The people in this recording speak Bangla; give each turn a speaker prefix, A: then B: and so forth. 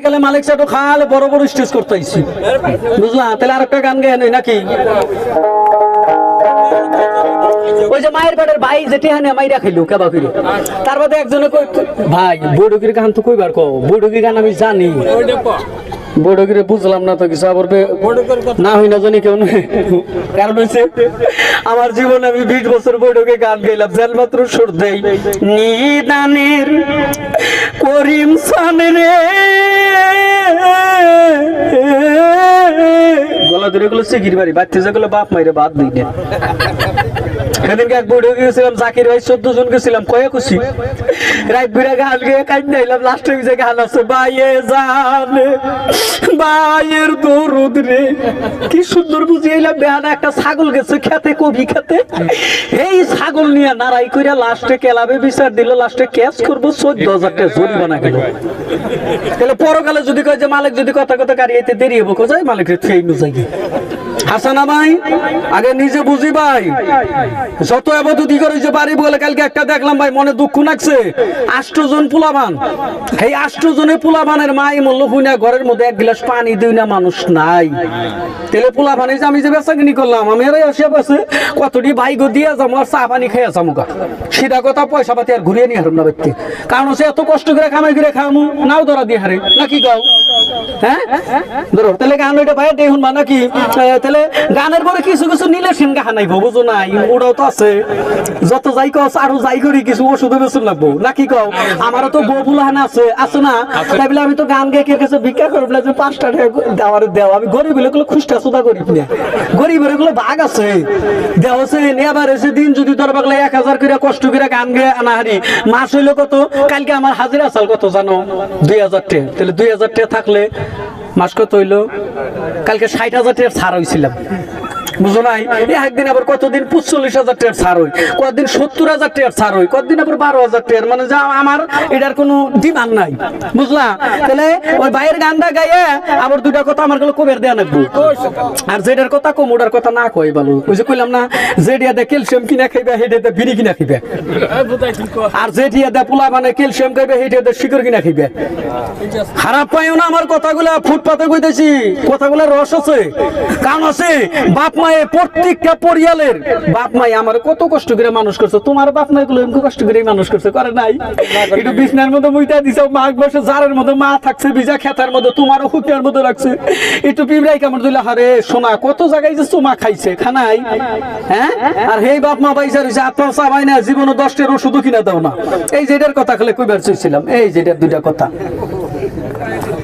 A: গেলে মালিক সাহেব খালে বড় বড় স্টেজ করতে আইছি বুঝলা তাহলে আরেকটা গান গেয়ে নই নাকি ওই যে মায়ের পেটের ভাই যেটি হানে মাইরা খাইলো কেবা করে তার বাদে একজনে ভাই বড়গির গান তো কইবার কও বড়গির গান আমি জানি বড়গিরে বুঝলাম না তো কিছু আবার না হই না জানি কেউ কারণ হচ্ছে আমার জীবনে আমি 20 বছর বড়গে গান গাইলাম জাল মাত্র সুর দেই নিদানের করিম সান রে গলা ধরে গুলো সিগির বাড়ি বাচ্চা যেগুলো বাপ মাইরে বাদ দিই না সেদিনকে এক বড় গেছিলাম জাকির ভাই 14 জন গেছিলাম কয়ে খুশি রাত বিরা গান গিয়ে কাজ নাইলাম লাস্টে যে গান আছে বাইয়ে জানে বাইয়ের দরুদ রে কি সুন্দর বুঝিয়েলাম বেহানা একটা ছাগল গেছে খেতে কবি খেতে এই ছাগল নিয়ে নারাই কইরা লাস্টে কেলাবে বিচার দিল লাস্টে ক্যাশ করবো 14,000 টাকা জরিমানা গেল তাহলে পরকালে যদি কয় যে মালিক যদি কথা কথা কারিয়েতে দেরি হবো কোথায় মালিকের খেয়ে নু যাই হাসানা ভাই আগে নিজে বুঝি ভাই যত আবাদতি করে যে বাড়ি বলে কালকে একটা দেখলাম ভাই মনে দুঃখ লাগছে 8 জন পোলাবান এই 8 জনের পোলাবানের মাই মূল্য হুইনা ঘরের মধ্যে এক গ্লাস পানি দিই না মানুষ নাই তেলে পোলাবান এই যে আমি যে বেচাকিনি করলাম আমি এরাই আসে বসে কতটি ভাই গো দিয়ে যাবো আর চা পানি খেয়ে যাবো গা সিধা কথা পয়সা পাতি আর ঘুরিয়ে নিয়ে হারুন না ব্যক্তি কারণ সে এত কষ্ট করে কামাই করে খামু নাও ধরা দিয়ে হারে নাকি গাও হ্যাঁ ধরো তাহলে গান ওইটা ভাই দেখুন বা নাকি তাহলে গানের পরে কিছু কিছু নিলে সিন গাহা নাই বুঝো নাই ওটাও তো আছে যত যাই কস আরো যাই করি কিছু ওষুধ বেসন লাগবো নাকি কও আমারও তো বউ বুলাহানা আছে আছে না তাই বলে আমি তো গান গেয়ে কে কাছে ভিক্ষা করব না যে 5 টাকা দেওয়ার দেও আমি গরিব হলে গুলো খুশটা সুদা গরিব না গরিবের গুলো ভাগ আছে দেও আছে নেবার এসে দিন যদি তোর বাগলা 1000 করে কষ্ট করে গান গেয়ে আনাহারি মাস হইলো কত কালকে আমার হাজিরা চাল কত জানো 2000 টাকা তাহলে 2000 টাকা থাকলে মাস কত হইলো কালকে 60,000 টাকা ছাড় হইছিলাম বুঝো নাই একদিন আবার কতদিন 45,000 টাকা ছাড় হই কতদিন 70,000 টাকা ছাড় হই কতদিন আবার 12,000 টাকা মানে যা আমার এটার কোনো ডিমান্ড নাই বুঝলা তাহলে ওই ভাইয়ের গানটা গাইয়ে আবার দুইটা কথা আমার গুলো কবের দেয়া লাগবো আর যেটার কথা কম ওটার কথা না কই ভালো ওই যে কইলাম না যেটিয়া দে ক্যালসিয়াম কিনা খাইবে হেডে বিড়ি কিনা খাইবে আর যেটিয়া দে পোলা মানে ক্যালসিয়াম খাইবে হেডে শিকড় কিনা খাইবে খারাপ পাইও না আমার কথাগুলা ফুটপাতে কইতেছি কথাগুলা রস আছে কারণ আছে বাপ মায়ে প্রত্যেকটা পরিয়ালের বাপ মাই আমার কত কষ্ট করে মানুষ করছে তোমার বাপ মাই গুলো এমন কষ্ট করে মানুষ করছে করে নাই একটু বিছনার মধ্যে মুইতা দিছাও মাঘ বসে জারের মধ্যে মা থাকছে বিজা খেতার মধ্যে তোমারও হুকিয়ার মধ্যে রাখছে একটু পিবরাই কামড় দিলে হারে সোনা কত জায়গায় যে চুমা খাইছে খানাই হ্যাঁ আর হেই বাপ মা পয়সা রয়েছে আপনার চাবাই না জীবনে 10টার ওষুধও কিনা দাও না এই যেটার কথা খালি কইবার চাইছিলাম এই যেটার দুইটা কথা